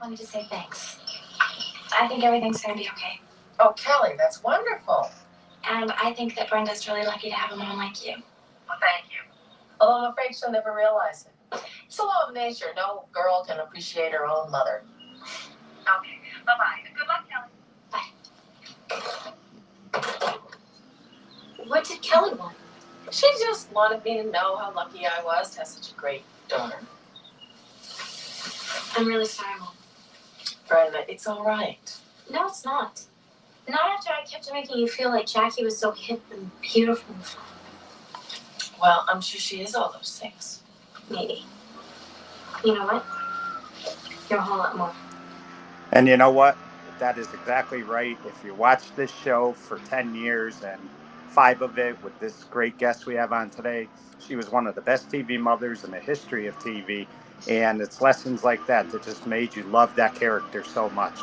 Wanted to say thanks. I think everything's going to be okay. Oh, Kelly, that's wonderful. And I think that Brenda's really lucky to have a mom like you. Well, thank you. Although I'm afraid she'll never realize it. It's a law of nature. No girl can appreciate her own mother. Okay. Bye-bye. Good luck, Kelly. Bye. What did Kelly want? She just wanted me to know how lucky I was to have such a great daughter. I'm really sorry, Mom. Brenda, it's all right. No, it's not. Not after I kept making you feel like Jackie was so hip and beautiful and fun. Well, I'm sure she is all those things. Maybe. You know what? You're a whole lot more. And you know what? That is exactly right. If you watch this show for 10 years and 5 of it with this great guest we have on today, she was one of the best TV mothers in the history of TV. And it's lessons like that that just made you love that character so much.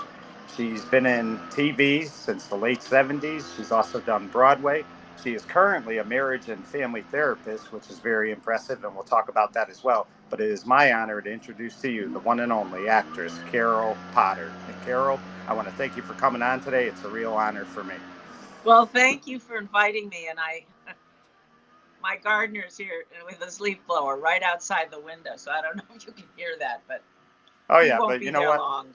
She's been in TV since the late 70s. She's also done Broadway. She is currently a marriage and family therapist, which is very impressive, and we'll talk about that as well. But it is my honor to introduce to you the one and only actress, Carol Potter. And Carol, I want to thank you for coming on today. It's a real honor for me. Well, thank you for inviting me. And my gardener's here with his leaf blower right outside the window, so I don't know if you can hear that, but oh he yeah, won't but be you know there what? long.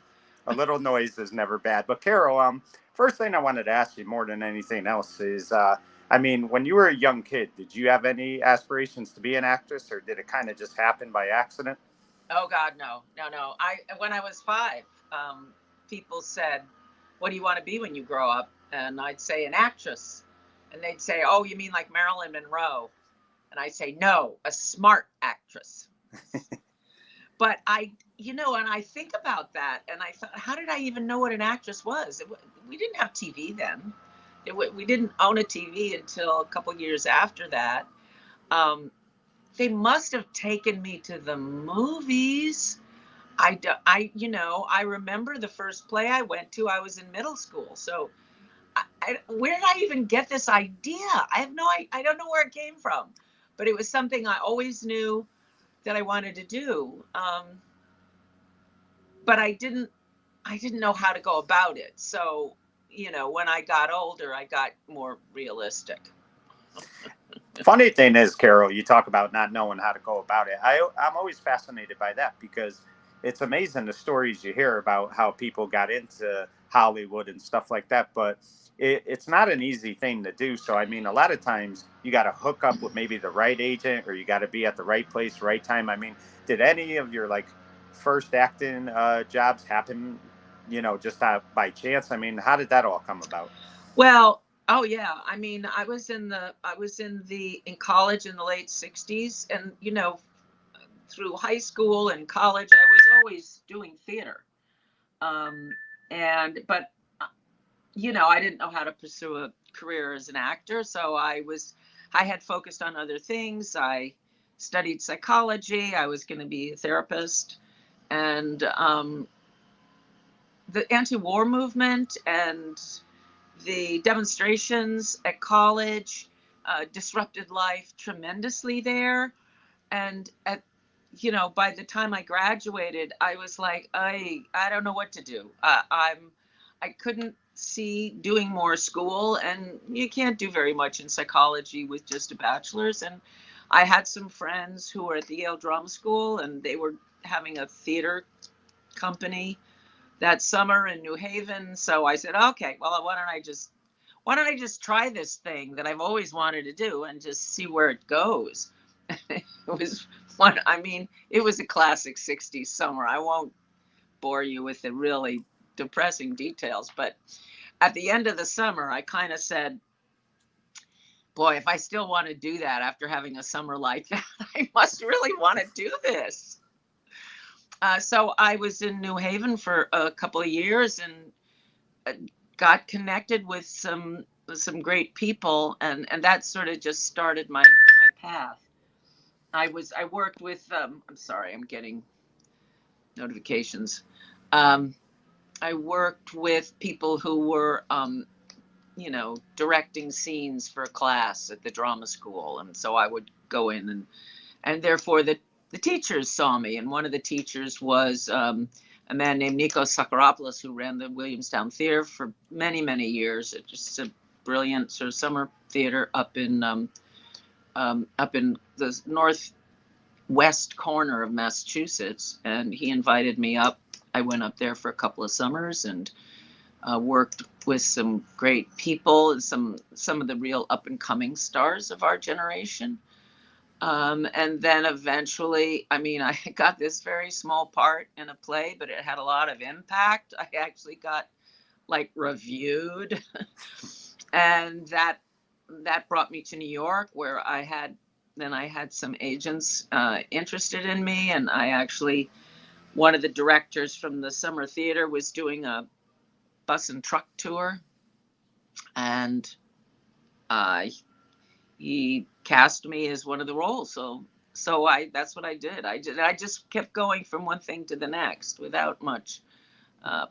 A little noise is never bad. But Carol, first thing I wanted to ask you more than anything else is, I mean, when you were a young kid, did you have any aspirations to be an actress, or did it kind of just happen by accident? Oh God, no. When I was 5, people said, "What do you want to be when you grow up?" And I'd say an actress, and they'd say, "Oh, you mean like Marilyn Monroe?" And I'd say, "No, a smart actress." But and I think about that, and I thought, how did I even know what an actress was? We didn't have TV then. We didn't own a TV until a couple years after that. They must have taken me to the movies. I remember the first play I went to. I was in middle school, so where did I even get this idea? I don't know where it came from, but it was something I always knew that I wanted to do. But I didn't know how to go about it. So, when I got older, I got more realistic. Funny thing is, Carol, you talk about not knowing how to go about it. I'm always fascinated by that because it's amazing the stories you hear about how people got into Hollywood and stuff like that. But it's not an easy thing to do. So, I mean, a lot of times you got to hook up with maybe the right agent or you got to be at the right place, right time. I mean, did any of your first acting jobs happen, just by chance? I mean, how did that all come about? Well, oh yeah. I mean, I was in college in the late 60s, and through high school and college, I was always doing theater. But I didn't know how to pursue a career as an actor, so I had focused on other things. I studied psychology. I was going to be a therapist, and the anti-war movement and the demonstrations at college disrupted life tremendously there. And by the time I graduated, I was like, I don't know what to do. I couldn't see doing more school, and you can't do very much in psychology with just a bachelor's. And I had some friends who were at the Yale Drama School, and they were having a theater company that summer in New Haven. So I said, okay, well, why don't I just try this thing that I've always wanted to do and just see where it goes. It was it was a classic 60s summer. I won't bore you with the really depressing details, but at the end of the summer, I kind of said, boy, if I still want to do that after having a summer like that, I must really want to do this. So I was in New Haven for a couple of years and got connected with some great people, and that sort of just started my path. I worked with I'm sorry, I'm getting notifications. I worked with people who were directing scenes for a class at the drama school, and so I would go in and therefore the the teachers saw me, and one of the teachers was a man named Nikos Sakaropoulos, who ran the Williamstown Theater for many, many years. It's just a brilliant sort of summer theater up in the northwest corner of Massachusetts, and he invited me up. I went up there for a couple of summers and worked with some great people and some of the real up and coming stars of our generation. And then eventually, I mean, I got this very small part in a play, but it had a lot of impact. I actually got like reviewed, and that brought me to New York, where I had some agents interested in me, and I actually, one of the directors from the summer theater was doing a bus and truck tour, and he cast me as one of the roles. So that's what I did. I just kept going from one thing to the next without much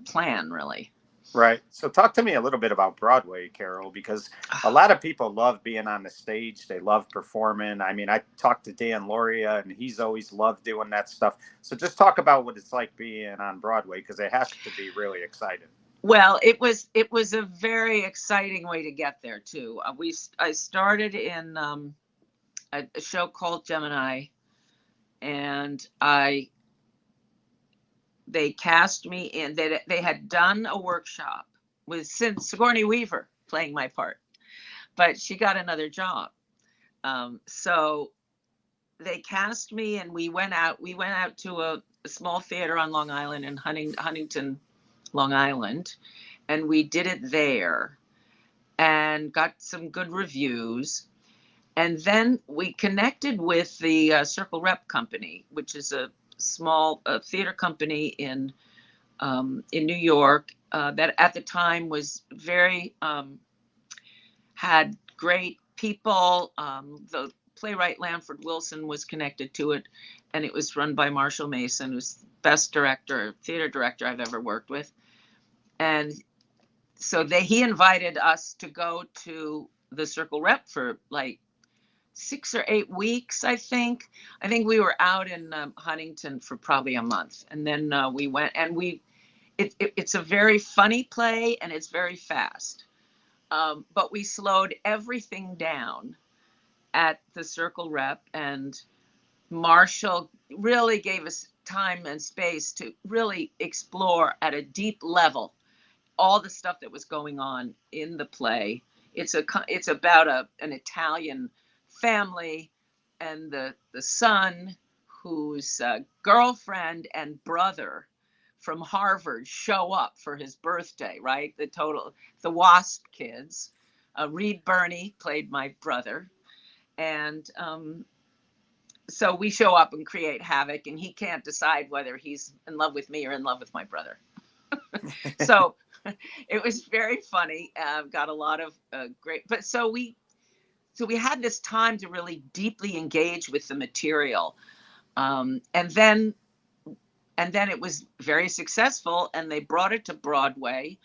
plan, really. Right. So talk to me a little bit about Broadway, Carol, because a lot of people love being on the stage. They love performing. I mean, I talked to Dan Loria, and he's always loved doing that stuff. So just talk about what it's like being on Broadway, because it has to be really exciting. Well, it was a very exciting way to get there too. I started in a show called Gemini, and they cast me in. They had done a workshop with Sigourney Weaver playing my part, but she got another job. So they cast me, and we went out to a small theater on Long Island in Huntington, Long Island, and we did it there and got some good reviews. And then we connected with the Circle Rep Company, which is a small theater company in New York that at the time was very had great people. The playwright Lanford Wilson was connected to it, and it was run by Marshall Mason, who's the best theater director I've ever worked with. And so he invited us to go to the Circle Rep for like 6 or 8 weeks, I think. I think we were out in Huntington for probably a month, and then we went, and it's a very funny play, and it's very fast, but we slowed everything down at the Circle Rep, and Marshall really gave us time and space to really explore at a deep level all the stuff that was going on in the play. It's about an Italian family, and the son whose girlfriend and brother from Harvard show up for his birthday, right? The WASP kids. Reed Birney played my brother. And so we show up and create havoc, and he can't decide whether he's in love with me or in love with my brother. So it was very funny. Got a lot of great, but so we had this time to really deeply engage with the material, and then it was very successful, and they brought it to Broadway,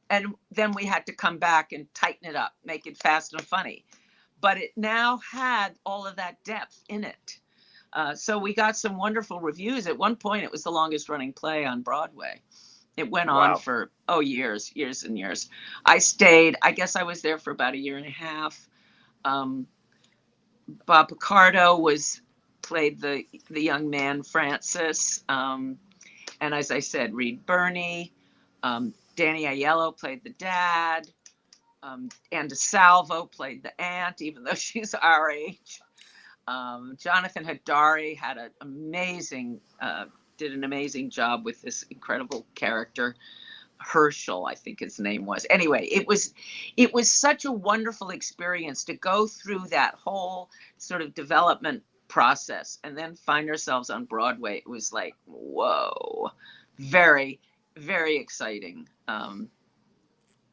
and then we had to come back and tighten it up, make it fast and funny, but it now had all of that depth in it. So we got some wonderful reviews. At one point, it was the longest running play on Broadway. It went on for years and years. I stayed. I guess I was there for about 1.5 years. Bob Picardo played the young man Francis, and as I said, Reed Birney, Danny Aiello played the dad, Ann DeSalvo played the aunt, even though she's our age. Jonathan Hadari did an amazing job with this incredible character, Herschel, I think his name was. Anyway, it was such a wonderful experience to go through that whole sort of development process and then find ourselves on Broadway. It was like, whoa, very, very exciting.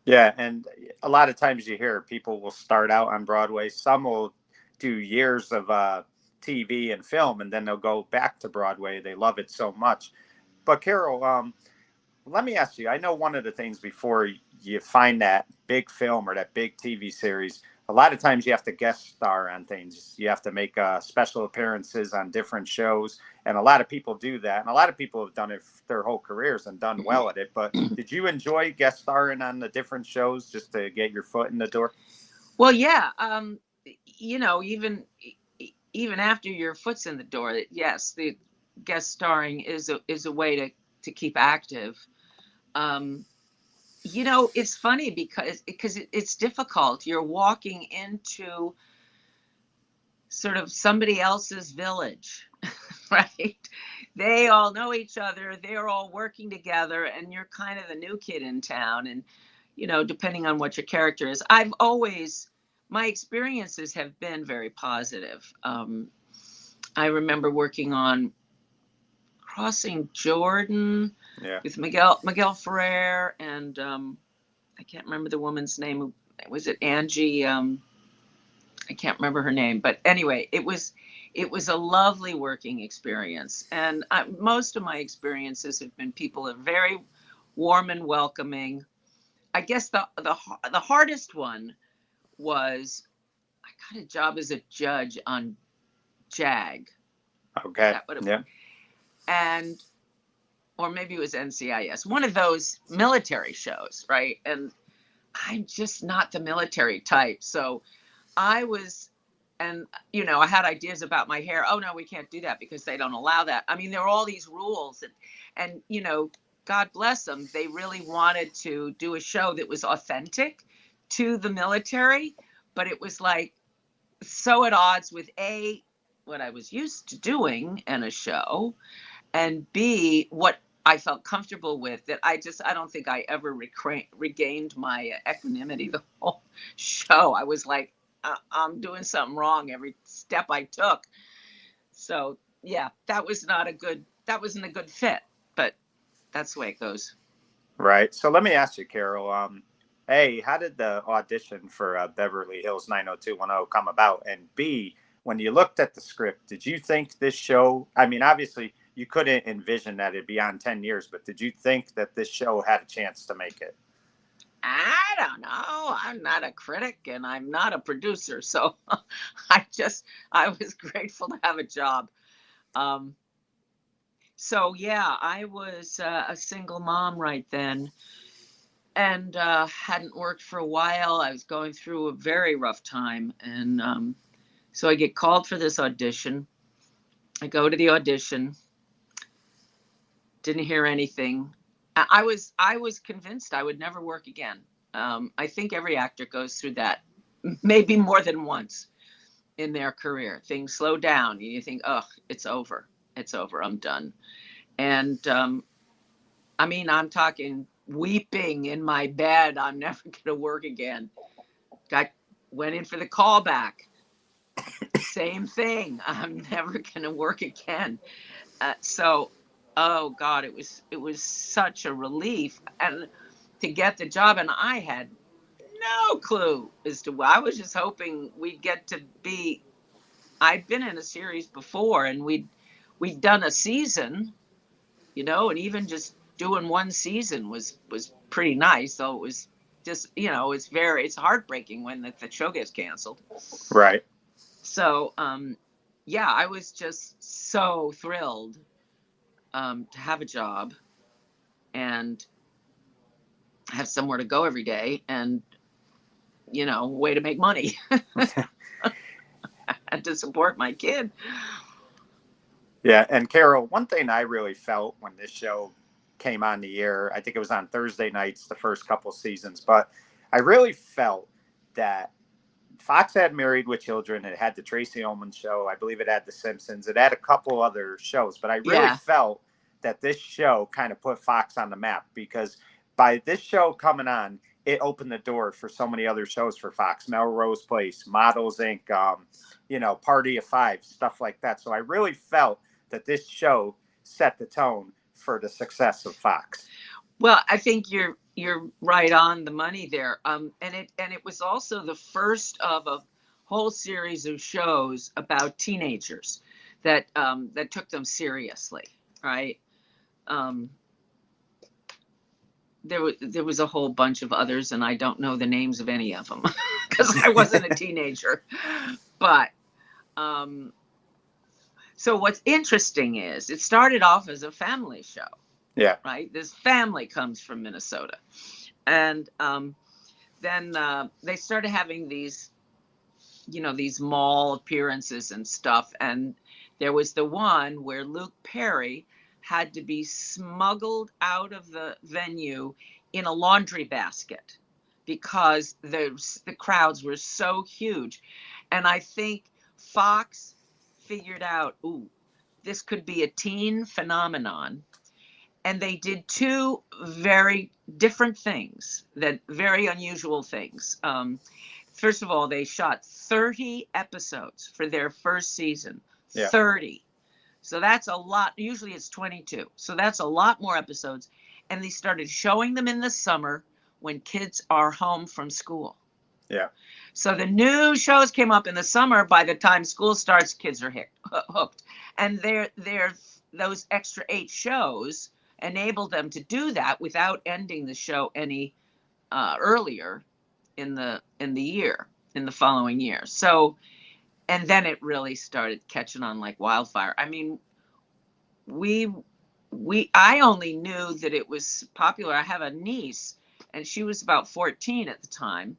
Yeah, and a lot of times you hear people will start out on Broadway. Some will do years of TV and film, and then they'll go back to Broadway. They love it so much. But Carol, let me ask you, I know one of the things before you find that big film or that big TV series, a lot of times you have to guest star on things. You have to make special appearances on different shows. And a lot of people do that. And a lot of people have done it their whole careers and done well at it. But did you enjoy guest starring on the different shows just to get your foot in the door? Well, yeah. You know, even after your foot's in the door, yes, the guest starring is a way to keep active. You know, it's funny because it's difficult. You're walking into sort of somebody else's village, right? They all know each other. They're all working together, and you're kind of the new kid in town. And, you know, depending on what your character is, my experiences have been very positive. I remember working on Crossing Jordan with Miguel Ferrer, and I can't remember the woman's name. Was it Angie? I can't remember her name, but anyway, it was a lovely working experience. And most of my experiences have been people are very warm and welcoming. I guess the hardest one was I got a job as a judge on JAG. Okay. Yeah. And or maybe it was NCIS, one of those military shows, right? And I'm just not the military type. So I was, and you know, I had ideas about my hair. Oh no, we can't do that because they don't allow that. I mean, there are all these rules, and you know, God bless them. They really wanted to do a show that was authentic to the military, but it was like so at odds with what I was used to doing in a show, and B, what I felt comfortable with, that I don't think I ever regained my equanimity the whole show. I was like, I'm doing something wrong every step I took. So yeah, that wasn't a good fit, but that's the way it goes. Right. So let me ask you, Carol, A, how did the audition for Beverly Hills 90210 come about? And B, when you looked at the script, did you think this show, I mean, obviously you couldn't envision that it'd be on 10 years, but did you think that this show had a chance to make it? I don't know. I'm not a critic and I'm not a producer. So I was grateful to have a job. So yeah, I was a single mom right then, and hadn't worked for a while. I was going through a very rough time. And so I get called for this audition. I go to the audition. Didn't hear anything. I was convinced I would never work again. I think every actor goes through that, maybe more than once in their career. Things slow down, and you think, "Oh, it's over. It's over. I'm done." And I mean, I'm talking weeping in my bed. I'm never going to work again. Went in for the callback. Same thing. I'm never going to work again. So, oh God, it was such a relief, and to get the job. And I had no clue as to why. I was just hoping we'd get to be. I'd been in a series before, and we'd done a season, you know, and even just doing one season was pretty nice. So it was just, you know, it's heartbreaking when the show gets canceled. Right. So, yeah, I was just so thrilled to have a job and have somewhere to go every day, and, you know, way to make money. And to support my kid. Yeah. And Carol, one thing I really felt when this show came on the air, I think it was on Thursday nights, the first couple seasons, but I really felt that Fox had Married with Children. It had the Tracy Ullman show. I believe it had The Simpsons. It had a couple other shows, but I really felt that this show kind of put Fox on the map, because by this show coming on, it opened the door for so many other shows for Fox: Melrose Place, Models Inc., you know, Party of Five, stuff like that. So I really felt that this show set the tone for the success of Fox. Well, I think you're right on the money there. And it was also the first of a whole series of shows about teenagers that took them seriously, right? There was a whole bunch of others, and I don't know the names of any of them. because I wasn't a teenager. But so what's interesting is it started off as a family show. Yeah. Right. This family comes from Minnesota. And then they started having these, these mall appearances and stuff. And there was the one where Luke Perry had to be smuggled out of the venue in a laundry basket because the crowds were so huge. And I think Fox figured out, ooh, this could be a teen phenomenon. And they did two very different things, that very unusual things. First of all, they shot 30 episodes for their first season. Yeah. 30. So that's a lot. Usually it's 22. So that's a lot more episodes. And they started showing them in the summer when kids are home from school. Yeah. So the new shows came up in the summer. By the time school starts, kids are hooked. And those extra 8 shows enabled them to do that without ending the show any earlier in the year, in the following year. So, and then it really started catching on like wildfire. I mean, I only knew that it was popular. I have a niece, and she was about 14 at the time.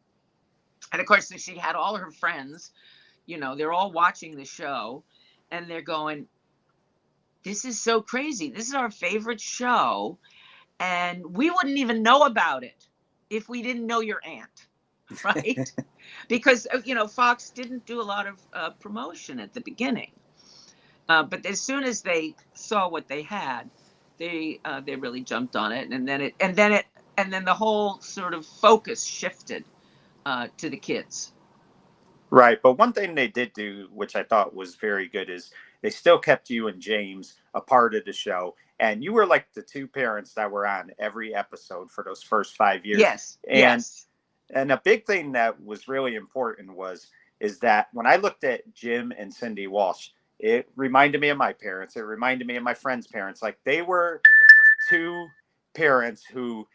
And of course, she had all her friends, they're all watching the show, and they're going, this is so crazy. This is our favorite show. And we wouldn't even know about it if we didn't know your aunt, right? Because, Fox didn't do a lot of promotion at the beginning. But as soon as they saw what they had, they really jumped on it. And then the whole sort of focus shifted to the kids. Right. But one thing they did do, which I thought was very good, is they still kept you and James a part of the show. And you were like the 2 parents that were on every episode for those first 5 years. Yes. And a big thing that was really important is that when I looked at Jim and Cindy Walsh, it reminded me of my parents. It reminded me of my friends' parents. Like, they were 2 parents who,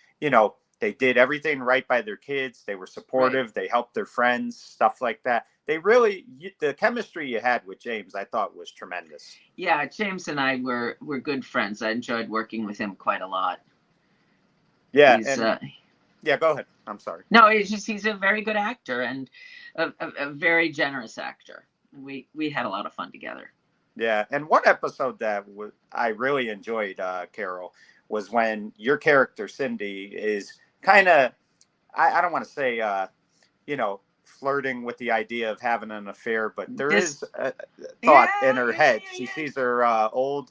they did everything right by their kids. They were supportive. Right. They helped their friends, stuff like that. They really, the chemistry you had with James, I thought was tremendous. Yeah, James and I were good friends. I enjoyed working with him quite a lot. Yeah, yeah, go ahead. I'm sorry. No, he's a very good actor and a very generous actor. We had a lot of fun together. Yeah, and one episode that I really enjoyed, Carol, was when your character Cindy is kind of, I don't want to say, flirting with the idea of having an affair, but there is a thought in her head. She sees her old,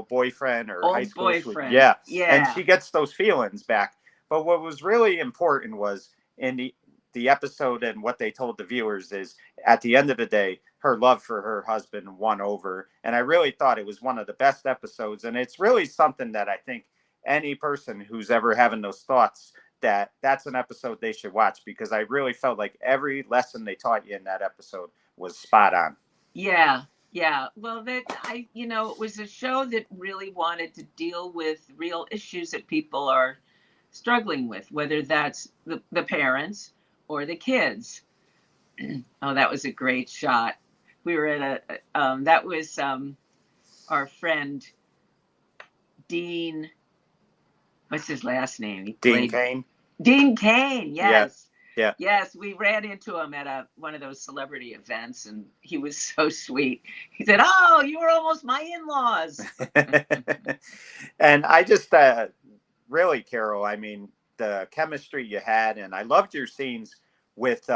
boyfriend or old high school boyfriend. Yeah, and she gets those feelings back. But what was really important was in the episode, and what they told the viewers is, at the end of the day, her love for her husband won over. And I really thought it was one of the best episodes. And it's really something that I think any person who's ever having those thoughts, that's an episode they should watch, because I really felt like every lesson they taught you in that episode was spot on. Yeah. Well, it was a show that really wanted to deal with real issues that people are struggling with, whether that's the parents or the kids. Oh, that was a great shot. We were at that was our friend Dean. What's his last name? Dean Cain. Dean Cain, yes. Yeah. Yes, we ran into him at one of those celebrity events, and he was so sweet. He said, "Oh, you were almost my in-laws." And I just really, Carol, I mean, the chemistry you had, and I loved your scenes with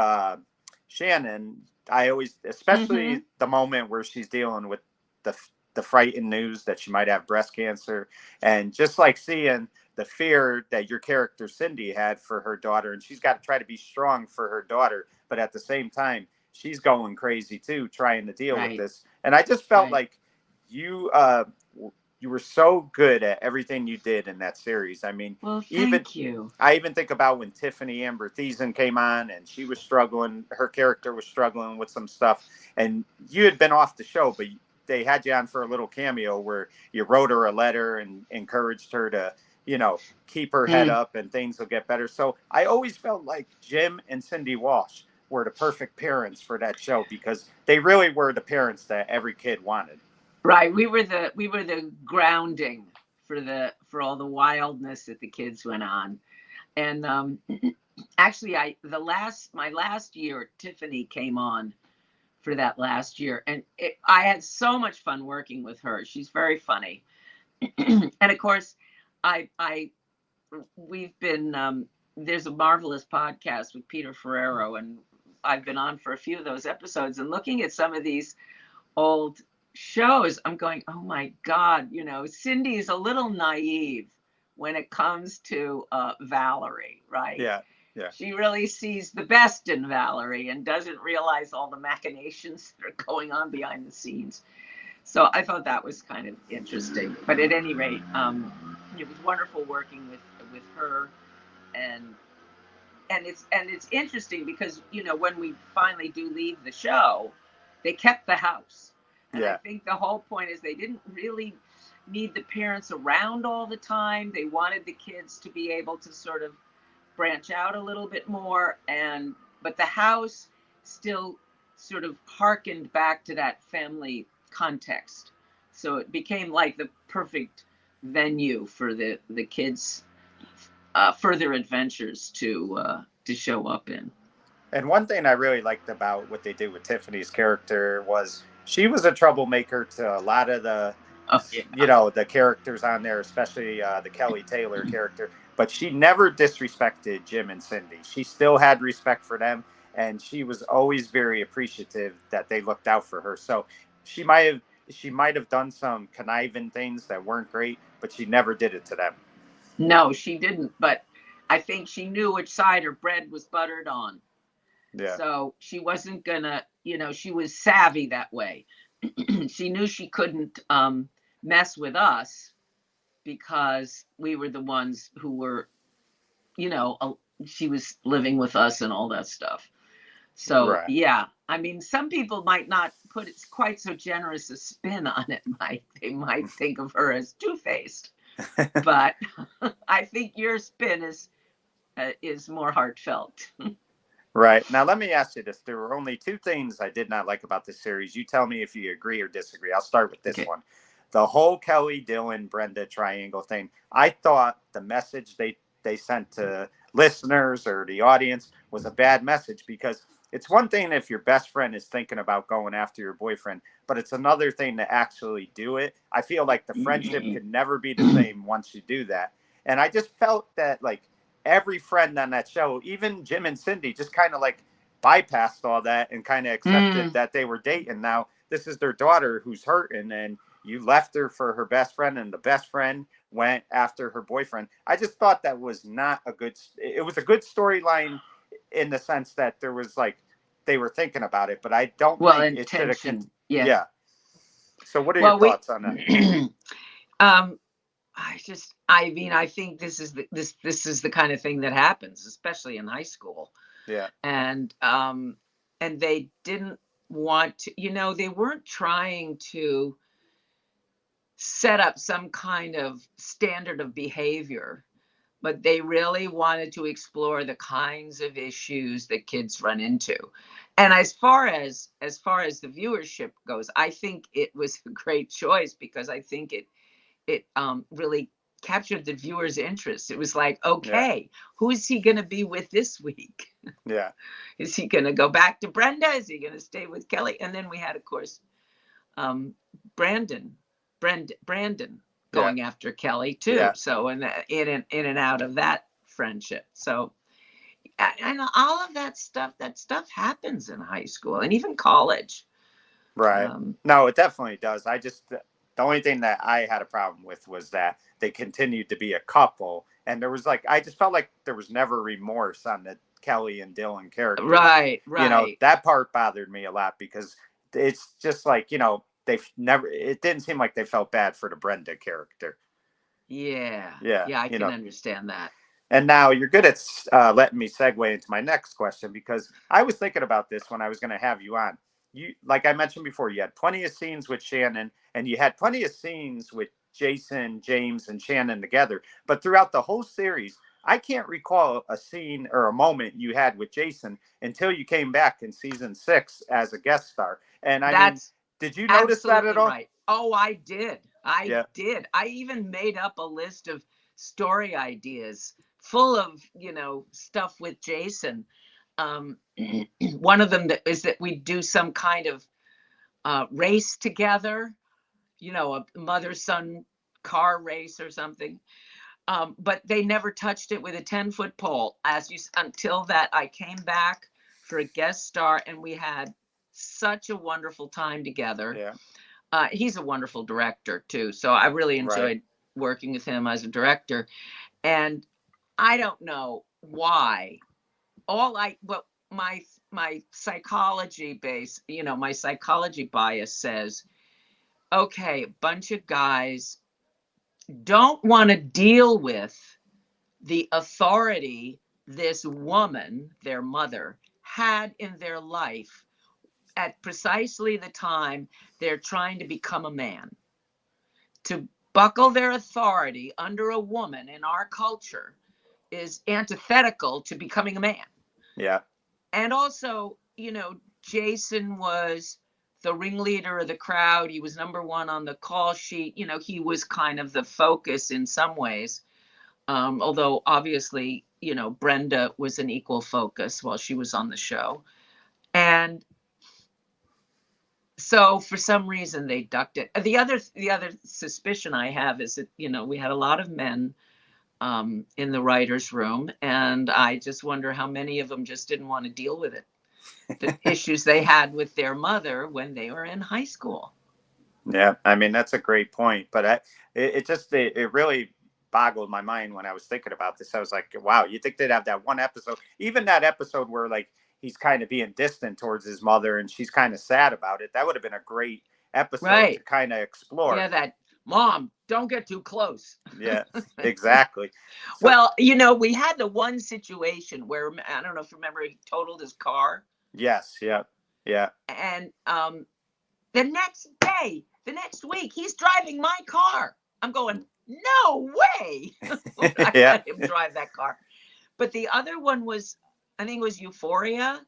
Shannon. I always, especially the moment where she's dealing with the frightened news that she might have breast cancer, and just like seeing the fear that your character Cindy had for her daughter, and she's got to try to be strong for her daughter, but at the same time, she's going crazy too, trying to deal with this. And I just felt like you were so good at everything you did in that series. I mean, thank you. I even think about when Tiffany Amber Thiessen came on, and she was struggling. Her character was struggling with some stuff, and you had been off the show, but they had you on for a little cameo where you wrote her a letter and encouraged her to, keep her head up and things will get better. So I always felt like Jim and Cindy Walsh were the perfect parents for that show because they really were the parents that every kid wanted. Right. We were the grounding for all the wildness that the kids went on. And actually my last year, Tiffany came on for that last year, and I had so much fun working with her. She's very funny. And of course, I we've been there's a marvelous podcast with Peter Ferrero, and I've been on for a few of those episodes, and looking at some of these old shows, I'm going, oh my God, Cindy is a little naive when it comes to Valerie, right? Yeah. Yeah. She really sees the best in Valerie and doesn't realize all the machinations that are going on behind the scenes. So I thought that was kind of interesting. But at any rate, it was wonderful working with her, and it's interesting because when we finally do leave the show, they kept the house, and I think the whole point is they didn't really need the parents around all the time. They wanted the kids to be able to sort of branch out a little bit more, but the house still sort of harkened back to that family context, so it became like the perfect venue for the kids further adventures to show up in. And one thing I really liked about what they did with Tiffany's character was she was a troublemaker to a lot of the the characters on there, especially the Kelly Taylor character. But she never disrespected Jim and Cindy. She still had respect for them, and she was always very appreciative that they looked out for her. So she might have done some conniving things that weren't great, but she never did it to them. No, she didn't. But I think she knew which side her bread was buttered on. Yeah. So she wasn't gonna, she was savvy that way. She knew she couldn't mess with us because we were the ones who were, she was living with us and all that stuff. So, yeah, I mean, some people might not put it quite so generous a spin on it. They might think of her as two-faced, but I think your spin is more heartfelt. Right. Now, let me ask you this. There were only two things I did not like about this series. You tell me if you agree or disagree. I'll start with this one. The whole Kelly, Dylan, Brenda triangle thing. I thought the message they sent to listeners or the audience was a bad message, because it's one thing if your best friend is thinking about going after your boyfriend, but it's another thing to actually do it. I feel like the friendship could never be the same once you do that. And I just felt that, like, every friend on that show, even Jim and Cindy, just kind of like bypassed all that and kind of accepted that they were dating. Now, this is their daughter who's hurting, and you left her for her best friend, and the best friend went after her boyfriend. I just thought that was not a good, it was a good storyline in the sense that there was, like, they were thinking about it, but I don't think it should have. Yeah. So what are your thoughts on that? I think this is the kind of thing that happens, especially in high school. Yeah. And they didn't want to, they weren't trying to set up some kind of standard of behavior, but they really wanted to explore the kinds of issues that kids run into. And as far as the viewership goes, I think it was a great choice, because I think it really captured the viewer's interest. It was like, okay, who is he going to be with this week? Yeah. Is he going to go back to Brenda? Is he going to stay with Kelly? And then we had, of course, Brandon going after Kelly too. Yeah. So in and out of that friendship. So, and all of that stuff happens in high school and even college. Right. No, it definitely does. The only thing that I had a problem with was that they continued to be a couple, and there was, like, I just felt like there was never remorse on the Kelly and Dylan characters. Right. That part bothered me a lot, because it's just like, it didn't seem like they felt bad for the Brenda character. Yeah. I can understand that. And now you're good at letting me segue into my next question, because I was thinking about this when I was going to have you on. You, like I mentioned before, you had plenty of scenes with Shannon, and you had plenty of scenes with Jason, James, and Shannon together. But throughout the whole series, I can't recall a scene or a moment you had with Jason until you came back in season 6 as a guest star. And I mean, That's did you notice that at absolutely all? right. Oh, I did. I Yeah, did. I even made up a list of story ideas full of, stuff with Jason. Um, one of them is that we do some kind of race together, a mother son car race or something. But they never touched it with a 10-foot pole until that I came back for a guest star, and we had such a wonderful time together. yeah, He's a wonderful director too, so I really right. enjoyed working with him as a director. And I don't know why. But my psychology base, my psychology bias says, okay, a bunch of guys don't want to deal with the authority this woman, their mother, had in their life at precisely the time they're trying to become a man. To buckle their authority under a woman in our culture is antithetical to becoming a man. Yeah, And also, Jason was the ringleader of the crowd. He was number one on the call sheet. He was kind of the focus in some ways. Although obviously, Brenda was an equal focus while she was on the show. And so for some reason they ducked it. The other suspicion I have is that, we had a lot of men in the writers' room, and I just wonder how many of them just didn't want to deal with it. The issues they had with their mother when they were in high school. yeah. I mean, that's a great point. But it really boggled my mind when I was thinking about this. I was like, wow, you think they'd have that one episode, even that episode where like he's kind of being distant towards his mother and she's kind of sad about it. That would have been a great episode to Right. kind of explore. Yeah, that mom, don't get too close. Yeah, exactly. So Well, we had the one situation where I don't know if you remember, he totaled his car, yes, yeah, yeah, and the next week, he's driving my car. I'm going, no way. I yeah. let him drive that car. But the other one was, I think it was Euphoria,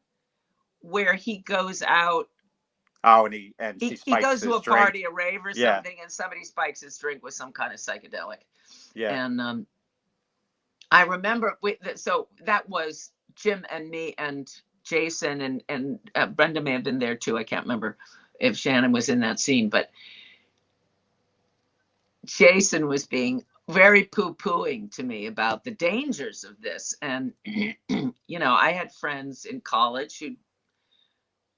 where he goes out. Oh, and she He spikes goes to his a drink. party, a rave or Yeah, something, and somebody spikes his drink with some kind of psychedelic. yeah, And I remember, so that was Jim and me and Jason, and Brenda may have been there too. I can't remember if Shannon was in that scene, but Jason was being very poo-pooing to me about the dangers of this. And, I had friends in college who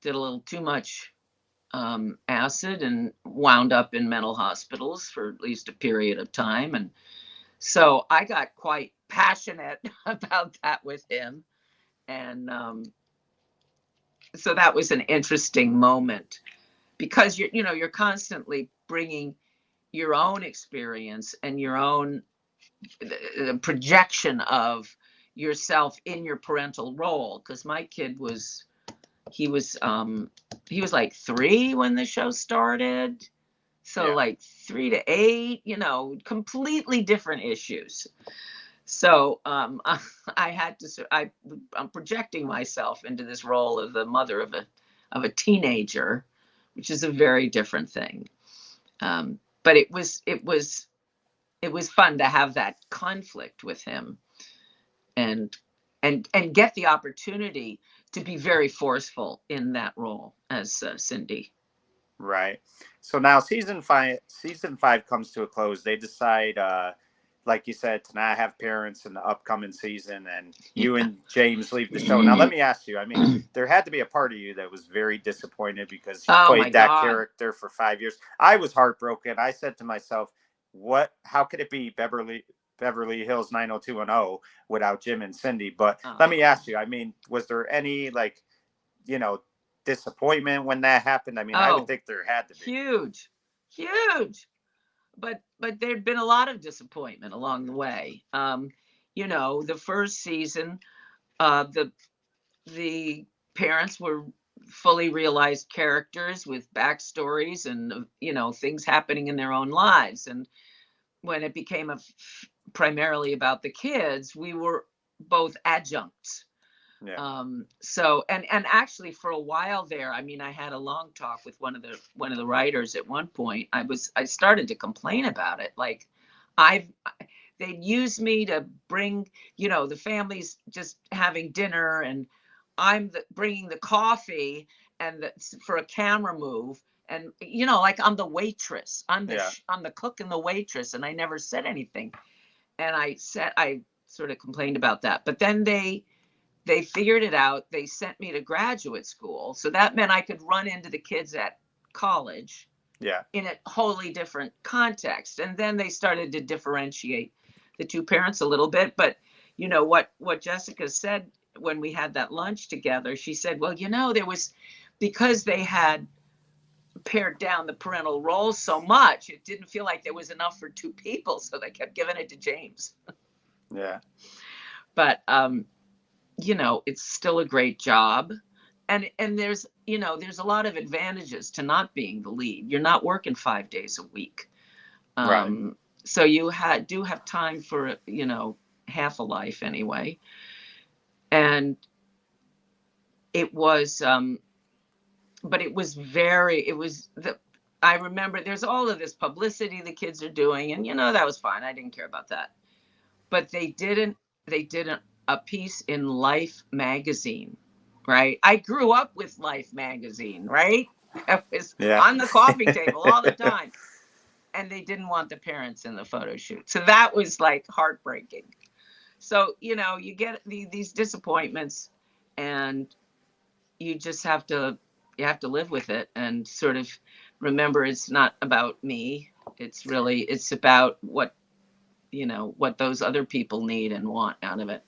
did a little too much acid and wound up in mental hospitals for at least a period of time. And so I got quite passionate about that with him. And so that was an interesting moment because you're constantly bringing your own experience and your own projection of yourself in your parental role. Because my kid he was like 3 when the show started, so yeah. like 3 to 8, completely different issues. So I had to. I'm projecting myself into this role of the mother of a teenager, which is a very different thing. But it was fun to have that conflict with him, and get the opportunity to be very forceful in that role as Cindy. Right. So now season 5 comes to a close. They decide, like you said, to not have parents in the upcoming season, and you Yeah. and James leave the show. Now let me ask you. I mean, there had to be a part of you that was very disappointed because you Oh my played that God. character for 5 years. I was heartbroken. I said to myself, "What? How could it be Beverly Hills 90210 without Jim and Cindy?" But let me ask you. I mean, was there any like, you know, disappointment when that happened? I mean, I would Oh, think there had to be. huge, huge. But there'd been a lot of disappointment along the way. The first season, the parents were fully realized characters with backstories and things happening in their own lives. And when it became primarily about the kids. We were both adjuncts. Yeah. So and actually for a while there, I mean, I had a long talk with one of the writers at one point. I started to complain about it. Like I've they'd use me to bring, the families just having dinner, and bringing the coffee for a camera move. And, like I'm the waitress, Yeah. I'm the cook and the waitress, and I never said anything. And I sort of complained about that. But then they figured it out. They sent me to graduate school. So that meant I could run into the kids at college Yeah. in a wholly different context. And then they started to differentiate the two parents a little bit. But what Jessica said when we had that lunch together, she said, well, there was, because they had pared down the parental roles so much, it didn't feel like there was enough for two people. So they kept giving it to James. Yeah. But, it's still a great job. And there's a lot of advantages to not being the lead. You're not working 5 days a week. Right. So you do have time for, half a life anyway. And it was, but it was I remember there's all of this publicity the kids are doing, and that was fine. I didn't care about that. But they did a piece in Life magazine, right? I grew up with Life magazine, right? It was on the coffee table all the time. And they didn't want the parents in the photo shoot. So that was like heartbreaking. So, you get these disappointments, and you just have to live with it and sort of remember it's not about me. It's about what those other people need and want out of it.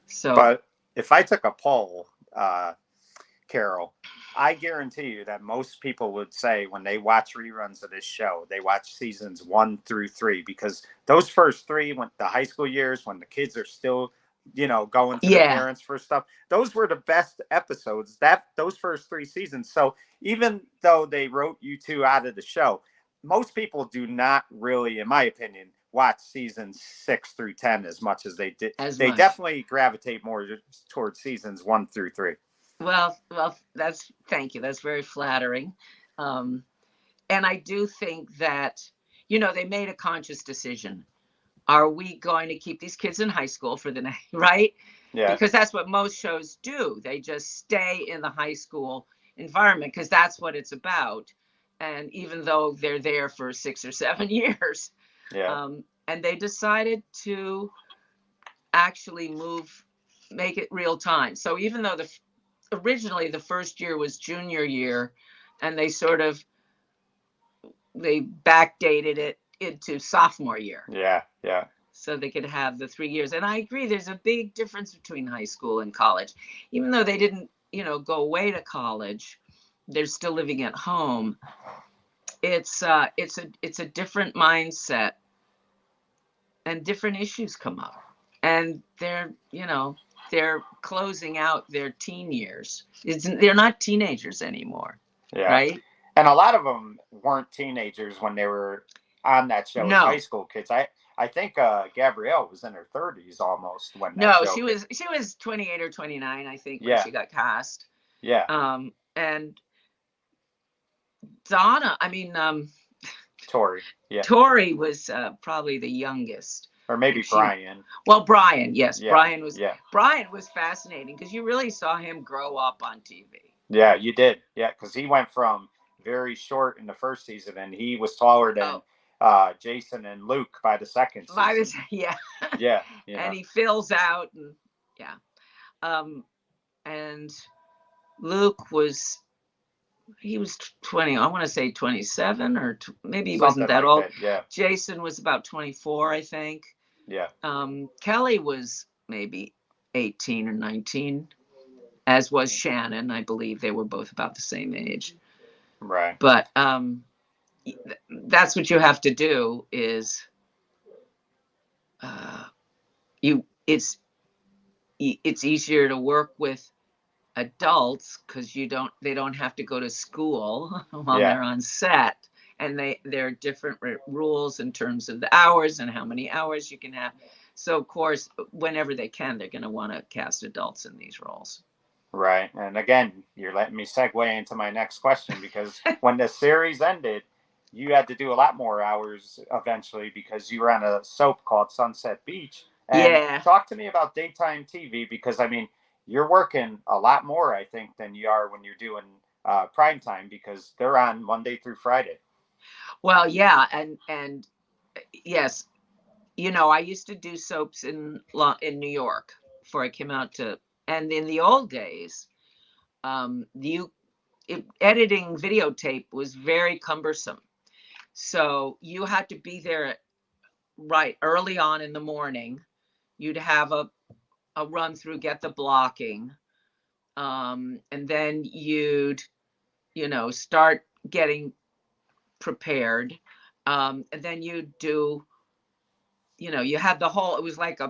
So, but if I took a poll, Carol, I guarantee you that most people would say when they watch reruns of this show, they watch seasons 1 through 3, because those first three, when the high school years, when the kids are still, going to their parents for stuff, those were the best episodes. Those first 3 seasons. So even though they wrote you two out of the show, most people do not really, in my opinion, watch seasons 6 through 10 as much as they did. They definitely gravitate more towards seasons 1 through 3. Well, thank you. That's very flattering. And I do think that, they made a conscious decision. Are we going to keep these kids in high school for the night, right? Yeah. Because that's what most shows do. They just stay in the high school environment because that's what it's about. And even though they're there for 6 or 7 years, and they decided to actually make it real time. So even though originally the first year was junior year, and they backdated it into sophomore year. Yeah. So they could have the 3 years. And I agree, there's a big difference between high school and college. Even though they didn't, go away to college, they're still living at home. It's a different mindset, and different issues come up. And they're closing out their teen years. They're not teenagers anymore, right? And a lot of them weren't teenagers when they were on that show as high school kids. I think Gabrielle was in her 30s almost when that show. She was 28 or 29, I think, when she got cast. Yeah. And Donna, Tori. Yeah. Tori was probably the youngest. Or maybe Brian. Well, Brian, yes. Yeah. Brian was fascinating because you really saw him grow up on TV. Yeah, you did. Yeah, because he went from very short in the first season, and he was taller than Jason and Luke by the second season. Yeah. And he fills out, and and Luke was 20. I want to say 27, or maybe he wasn't that old. Yeah. Jason was about 24, I think. Yeah. Kelly was maybe 18 or 19, as was Shannon. I believe they were both about the same age. Right. But that's what you have to do is it's easier to work with adults because they don't have to go to school while they're on set, and there are different rules in terms of the hours and how many hours you can have. So of course, whenever they can, they're going to want to cast adults in these roles. Right. And again, you're letting me segue into my next question, because when the series ended, you had to do a lot more hours eventually because you were on a soap called Sunset Beach. And Yeah. talk to me about daytime TV, because I mean, you're working a lot more, I think, than you are when you're doing prime time, because they're on Monday through Friday. Well, yeah, and yes, I used to do soaps in New York before I came out to, and in the old days, editing videotape was very cumbersome. So you had to be there right early on in the morning. You'd have a run through, get the blocking, and then you'd start getting prepared, and then you'd do, you had the whole, it was like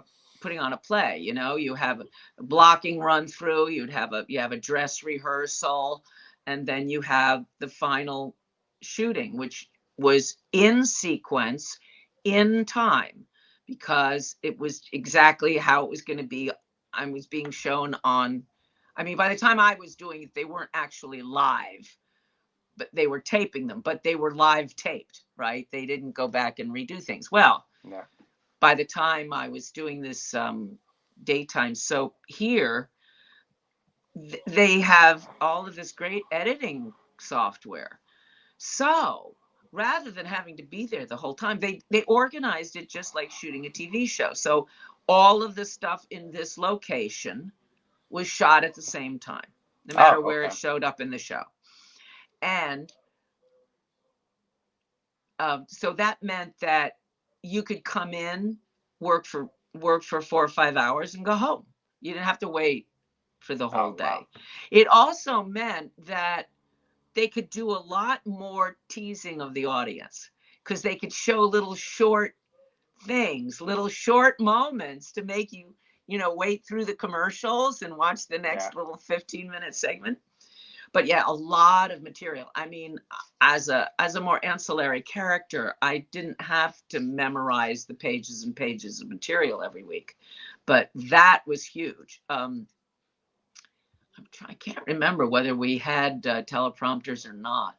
putting on a play. You have a blocking run through, you have a dress rehearsal, and then you have the final shooting, which was in sequence, in time, because it was exactly how it was going to be. I was being shown on, I mean, by the time I was doing it, they weren't actually live, but they were taping them, but they were live taped, right? They didn't go back and redo things. Well, Yeah. by the time I was doing this daytime soap here, they have all of this great editing software. So rather than having to be there the whole time, they organized it just like shooting a TV show. So all of the stuff in this location was shot at the same time, no matter where it showed up in the show. And so that meant that you could come in, work for 4 or 5 hours and go home. You didn't have to wait for the whole day. Wow. It also meant that they could do a lot more teasing of the audience, because they could show little short things, little short moments to make you, wait through the commercials and watch the next little 15-minute segment. But yeah, a lot of material. I mean, as a more ancillary character, I didn't have to memorize the pages and pages of material every week, but that was huge. I can't remember whether we had teleprompters or not.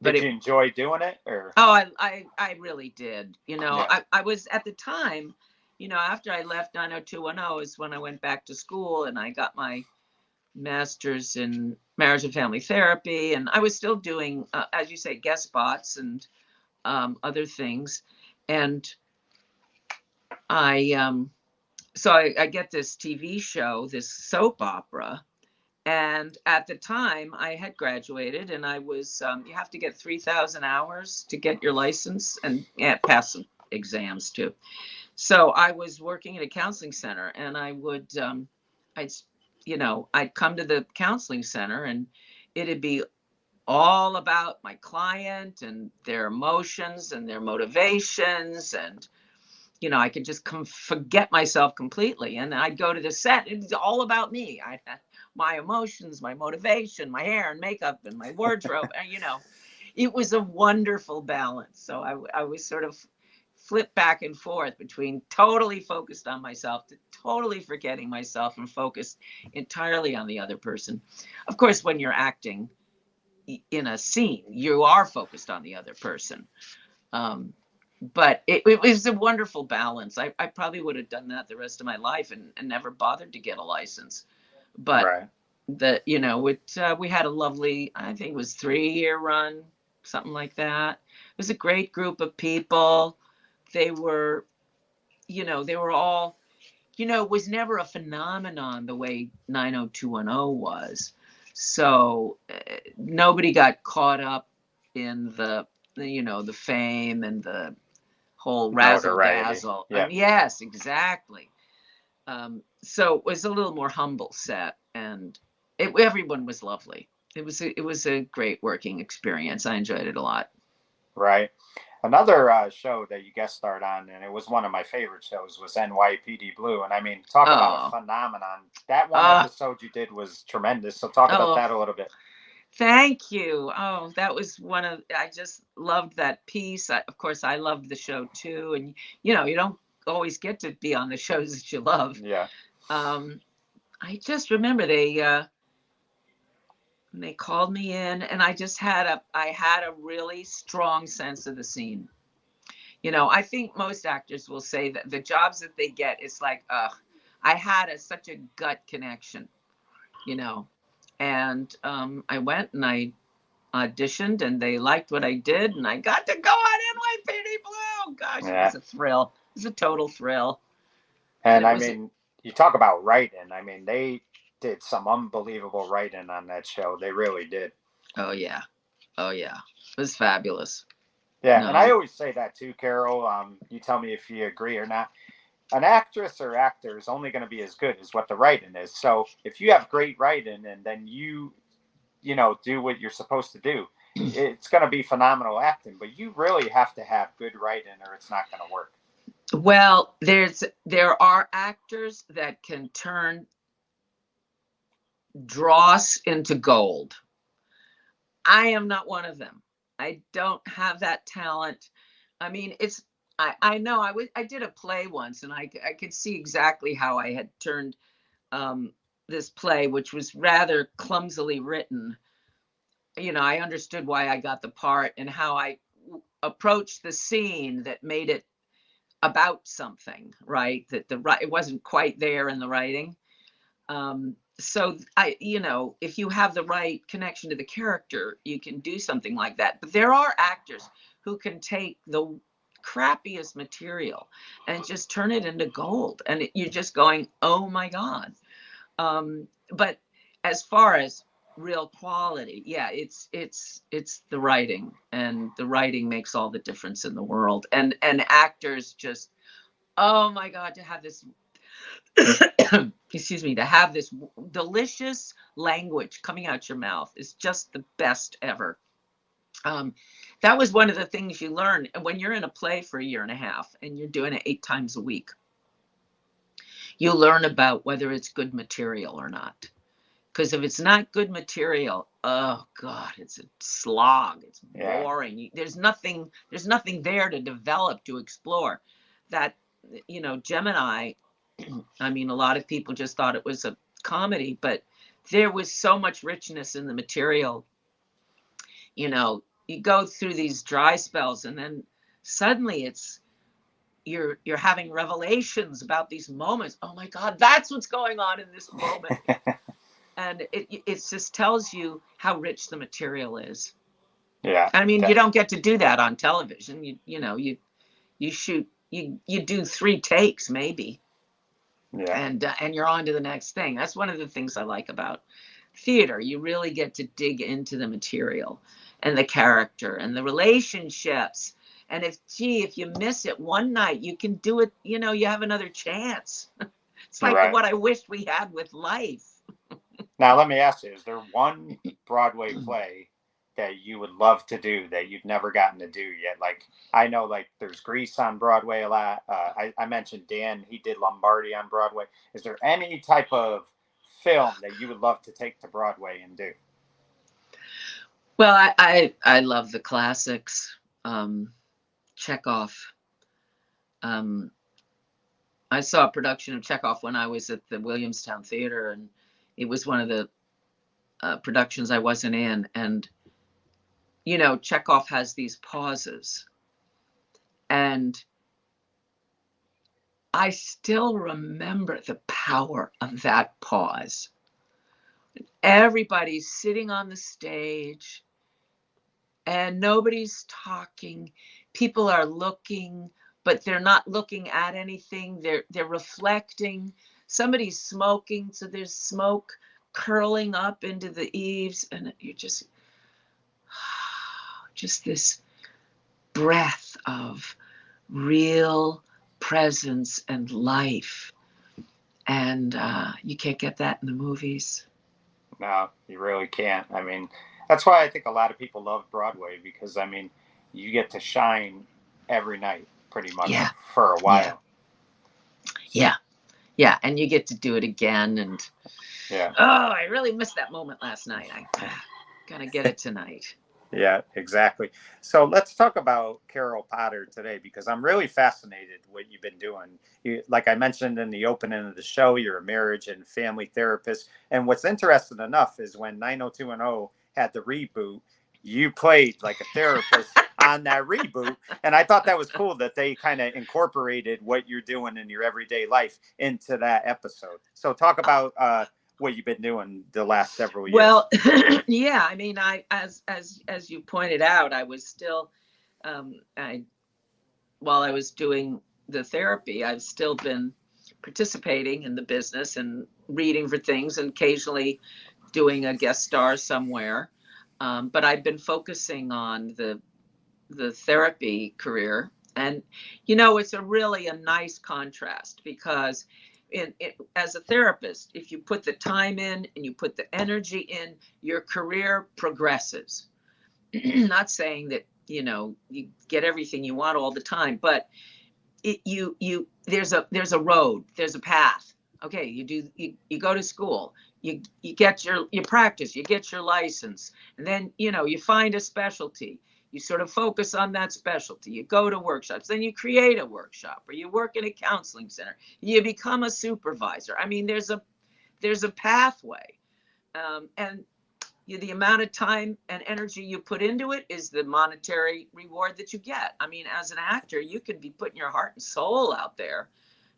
Did you enjoy doing it, or? Oh, I really did. I was at the time, after I left 90210 is when I went back to school and I got my master's in marriage and family therapy, and I was still doing, as you say, guest spots and other things. And so I get this TV show, this soap opera, and at the time I had graduated, and I was, you have to get 3,000 hours to get your license, and pass some exams too. So I was working at a counseling center, and I would, I'd come to the counseling center, and it'd be all about my client and their emotions and their motivations. And, I could just forget myself completely. And I'd go to the set. It's all about me. I had my emotions, my motivation, my hair and makeup and my wardrobe. And, it was a wonderful balance. So I was sort of flip back and forth between totally focused on myself to totally forgetting myself and focused entirely on the other person. Of course, when you're acting in a scene, you are focused on the other person. But it was a wonderful balance. I probably would have done that the rest of my life and never bothered to get a license. But we had a lovely, I think it was 3-year run, something like that. It was a great group of people. They were all, it was never a phenomenon the way 90210 was. So nobody got caught up in the fame and the whole razzle dazzle. Yeah. Yes, exactly. So it was a little more humble set, and everyone was lovely. It was a great working experience. I enjoyed it a lot. Right. Another show that you guest starred on, and it was one of my favorite shows, was NYPD Blue. And I mean, talk about a phenomenon. That one episode you did was tremendous. So talk about that a little bit. Thank you. Oh, that was I just loved that piece. Of course, I loved the show too. And, you don't always get to be on the shows that you love. Yeah. Um, I just remember they called me in, and I had a really strong sense of the scene. I think most actors will say that the jobs that they get, it's like, I had such a gut connection, you know. And I went and I auditioned, and they liked what I did, and I got to go on NYPD Blue. Gosh, it Yeah. was a thrill. It was a total thrill. And It I was, mean, you talk about writing. I mean, they did some unbelievable writing on that show. They really did. oh yeah, oh yeah, it was fabulous. Yeah, and I No, always say that too, Carol. You tell me if you agree or not. An actress or actor is only going to be as good as what the writing is. So if you have great writing and then do what you're supposed to do, it's going to be phenomenal acting. But you really have to have good writing, or it's not going to work. well, there are actors that can turn dross into gold. I am not one of them. I don't have that talent. I mean, I know I did a play once, and I could see exactly how I had turned this play, which was rather clumsily written. I understood why I got the part and how I approached the scene that made it about something, right? That it wasn't quite there in the writing. So if you have the right connection to the character, you can do something like that. But there are actors who can take the crappiest material and just turn it into gold, and you're just going, oh my God. But as far as real quality, yeah, it's the writing, and the writing makes all the difference in the world. And actors just, oh my God, to have this excuse me, to have this delicious language coming out your mouth is just the best ever. That was one of the things you learn when you're in a play for a year and a half and you're doing it 8 times a week. You learn about whether it's good material or not. Because if it's not good material, oh God, it's a slog. It's boring. There's nothing there to develop, to explore. That, Gemini, I mean, a lot of people just thought it was a comedy, but there was so much richness in the material. You go through these dry spells, and then suddenly you're having revelations about these moments. Oh my God, that's what's going on in this moment. And it just tells you how rich the material is. Yeah. I mean, you don't get to do that on television. You shoot, you do 3 takes maybe. Yeah. And you're on to the next thing. That's one of the things I like about theater. You really get to dig into the material and the character and the relationships. And if you miss it one night, you can do it, you have another chance. It's like what I wished we had with life. Now, let me ask you, is there one Broadway play that you would love to do that you've never gotten to do yet? Like, I know, like, there's Grease on Broadway a lot. I mentioned Dan, he did Lombardi on Broadway. Is there any type of film that you would love to take to Broadway and do? Well, I love the classics. Chekhov. I saw a production of Chekhov when I was at the Williamstown Theater, and it was one of the productions I wasn't in. And, Chekhov has these pauses. And I still remember the power of that pause. Everybody's sitting on the stage and nobody's talking. People are looking, but they're not looking at anything. They're reflecting. Somebody's smoking, so there's smoke curling up into the eaves, and you're just this breath of real presence and life. And you can't get that in the movies. No, you really can't. I mean, that's why I think a lot of people love Broadway, because, I mean, you get to shine every night pretty much for a while. Yeah. And you get to do it again. And oh, I really missed that moment last night. Gonna get it tonight. Yeah, exactly. So let's talk about Carol Potter today because I'm really fascinated what you've been doing. Like I mentioned in the opening of the show, you're a marriage and family therapist. And what's interesting enough is when 90210 had the reboot, you played like a therapist on that reboot. And I thought that was cool that they kind of incorporated what you're doing in your everyday life into that episode. So talk about what you've been doing the last several years. Well, yeah, I mean, as you pointed out, I was still, while I was doing the therapy, I've still been participating in the business and reading for things and occasionally doing a guest star somewhere. But I've been focusing on the therapy career. And, it's a nice contrast because as a therapist, if you put the time in and you put the energy in, your career progresses. Not saying that, you get everything you want all the time, but there's a road, there's a path. Okay, you go to school, you get your practice, you get your license, and then you find a specialty. You sort of focus on that specialty. You go to workshops, then you create a workshop, or you work in a counseling center. You become a supervisor. I mean, there's a pathway, and the amount of time and energy you put into it is the monetary reward that you get. I mean, as an actor, you could be putting your heart and soul out there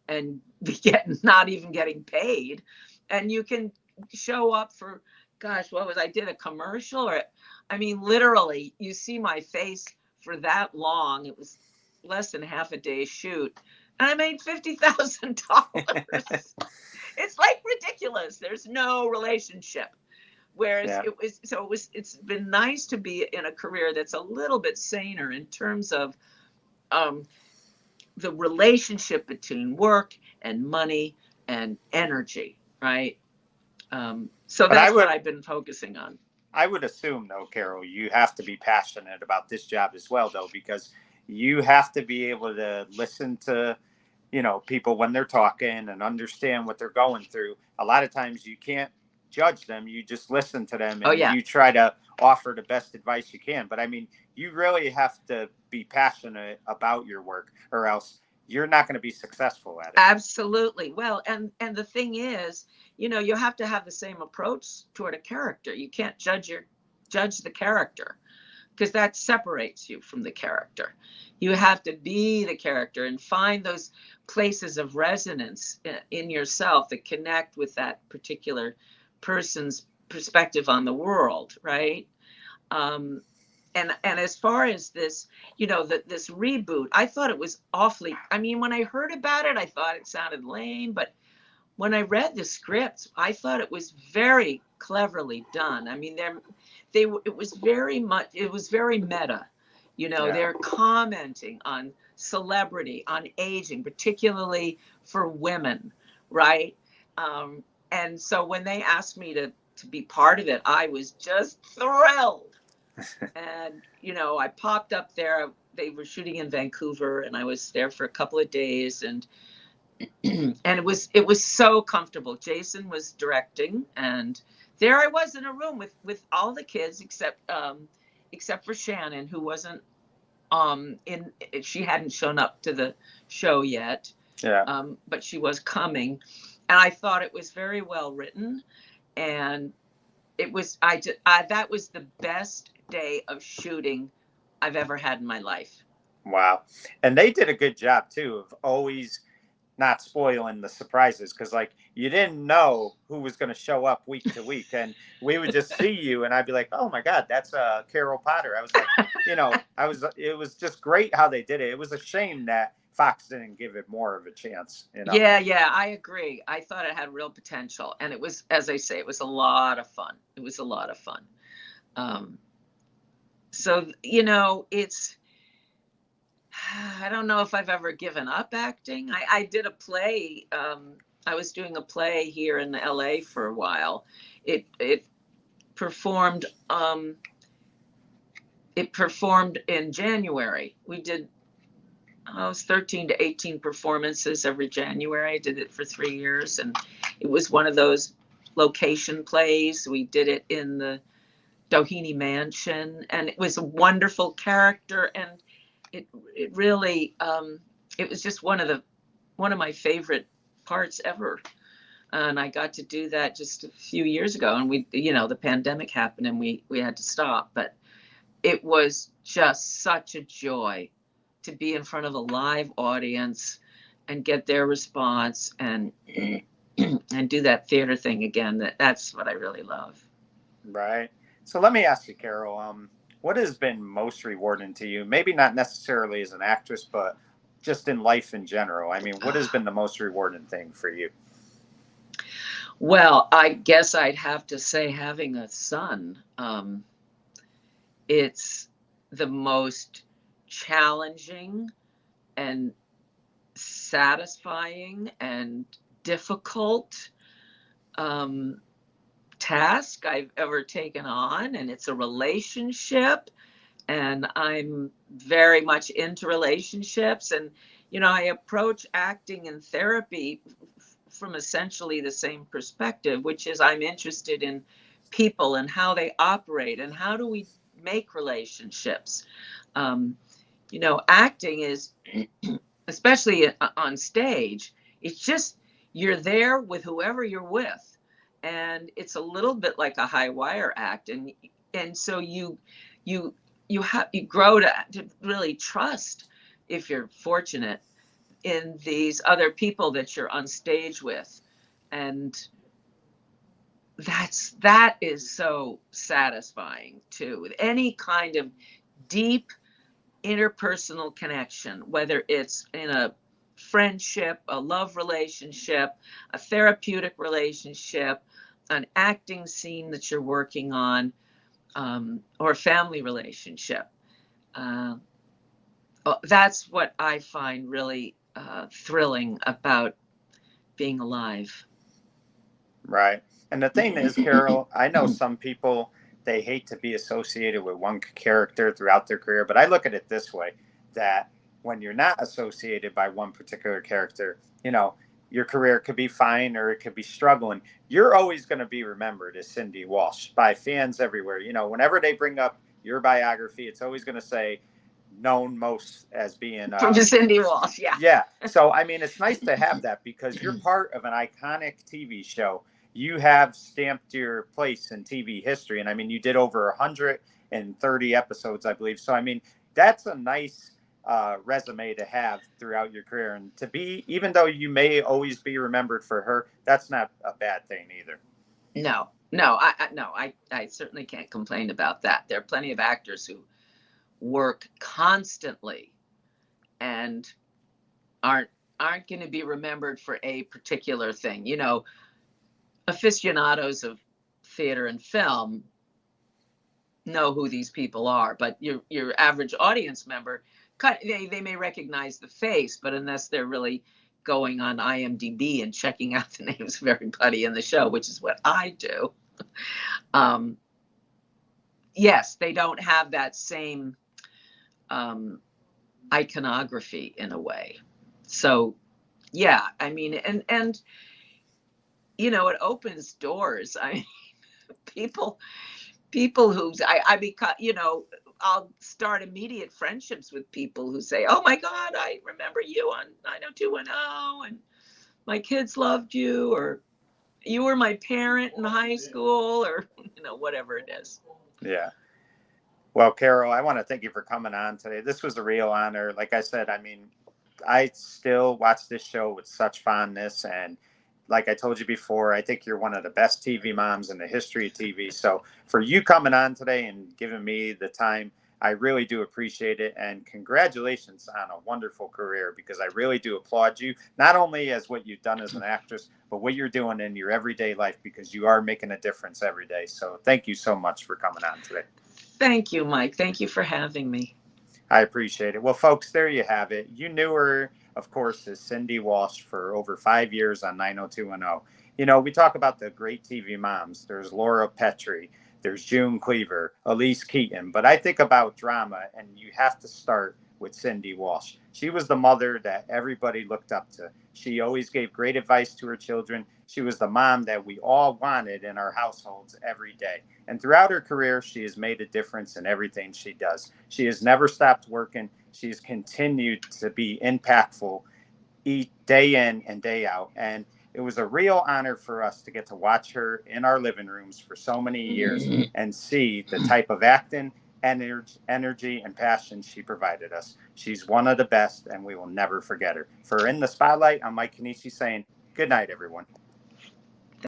and be not even getting paid, and you can show up for, gosh, I did a commercial, or I mean, literally, you see my face for that long. It was less than half a day shoot, and I made $50,000. It's like ridiculous. There's no relationship. Whereas it's been nice to be in a career that's a little bit saner in terms of the relationship between work and money and energy, right? So that's what I've been focusing on. I would assume, though, Carol, you have to be passionate about this job as well, though, because you have to be able to listen to, people when they're talking and understand what they're going through. A lot of times you can't judge them. You just listen to them and you try to offer the best advice you can. But I mean, you really have to be passionate about your work or else you're not going to be successful at it. Absolutely. Well, and the thing is, you have to have the same approach toward a character. You can't judge the character because that separates you from the character. You have to be the character and find those places of resonance in yourself that connect with that particular person's perspective on the world, right? And as far as this, this reboot, I thought it was awfully. I mean, when I heard about it, I thought it sounded lame, but when I read the script, I thought it was very cleverly done. I mean, it was very meta. They're commenting on celebrity, on aging, particularly for women, right? And so when they asked me to be part of it, I was just thrilled. And, I popped up there. They were shooting in Vancouver, and I was there for a couple of days, and it was so comfortable. Jason was directing, and there I was in a room with all the kids except for Shannon, who wasn't she hadn't shown up to the show yet. Yeah. But she was coming, and I thought it was very well written, and it was that was the best day of shooting I've ever had in my life. Wow. And they did a good job too of always not spoiling the surprises, because like you didn't know who was going to show up week to week, and we would just see you and I'd be like, oh my god, that's Carol Potter. I was like, it was just great how they did it. It was a shame that Fox didn't give it more of a chance. Yeah, I agree. I thought it had real potential, and it was, as I say, it was a lot of fun. So it's, I don't know if I've ever given up acting. I did a play. I was doing a play here in LA for a while. It performed. It performed in January. We did, it was 13 to 18 performances every January. I did it for 3 years, and it was one of those location plays. We did it in the Doheny Mansion, and it was a wonderful character, and it really it was just one of my favorite parts ever. And I got to do that just a few years ago, and the pandemic happened, and we had to stop. But it was just such a joy to be in front of a live audience and get their response and and do that theater thing again. That's what I really love. Right. So let me ask you, Carol, what has been most rewarding to you? Maybe not necessarily as an actress, but just in life in general. I mean, what has been the most rewarding thing for you? Well, I guess I'd have to say having a son. It's the most challenging and satisfying and difficult task I've ever taken on. And it's a relationship, and I'm very much into relationships. And, I approach acting and therapy from essentially the same perspective, which is I'm interested in people and how they operate and how do we make relationships. Acting is, especially on stage, it's just you're there with whoever you're with, and it's a little bit like a high wire act, and so you grow to really trust, if you're fortunate, in these other people that you're on stage with, and that is so satisfying too, with any kind of deep interpersonal connection, whether it's in a friendship, a love relationship, a therapeutic relationship, an acting scene that you're working on, or a family relationship. That's what I find really thrilling about being alive. Right. And the thing is, Carol, I know some people, they hate to be associated with one character throughout their career, but I look at it this way, that when you're not associated by one particular character, your career could be fine or it could be struggling. You're always going to be remembered as Cindy Walsh by fans everywhere. Whenever they bring up your biography, it's always going to say known most as being From Cindy Walsh. Yeah. So I mean, it's nice to have that because you're part of an iconic TV show. You have stamped your place in TV history, and I mean, you did over 130 episodes, I believe. So I mean, that's a nice resume to have throughout your career, and to be, even though you may always be remembered for her, that's not a bad thing either. No, I certainly can't complain about that. There are plenty of actors who work constantly and aren't going to be remembered for a particular thing. Aficionados of theater and film know who these people are, but your average audience member, they may recognize the face, but unless they're really going on IMDb and checking out the names of everybody in the show, which is what I do, yes, they don't have that same iconography in a way. So yeah, I mean, and it opens doors. I mean, people who's I become, I'll start immediate friendships with people who say, oh my God, I remember you on 90210, and my kids loved you, or you were my parent in high school, or whatever it is. Yeah. Well, Carol, I want to thank you for coming on today. This was a real honor. Like I said, I mean, I still watch this show with such fondness. And like I told you before, I think you're one of the best TV moms in the history of TV. So for you coming on today and giving me the time, I really do appreciate it. And congratulations on a wonderful career, because I really do applaud you, not only as what you've done as an actress, but what you're doing in your everyday life, because you are making a difference every day. So thank you so much for coming on today. Thank you, Mike. Thank you for having me. I appreciate it. Well, folks, there you have it. You knew her, of course, as Cindy Walsh for over 5 years on 90210. We talk about the great TV moms. There's Laura Petrie, there's June Cleaver, Elise Keaton. But I think about drama, and you have to start with Cindy Walsh. She was the mother that everybody looked up to. She always gave great advice to her children. She was the mom that we all wanted in our households every day. And throughout her career, she has made a difference in everything she does. She has never stopped working. She's continued to be impactful each day in and day out. And it was a real honor for us to get to watch her in our living rooms for so many years and see the type of acting, energy, and passion she provided us. She's one of the best, and we will never forget her. For In the Spotlight, I'm Mike Kanishi saying good night, everyone.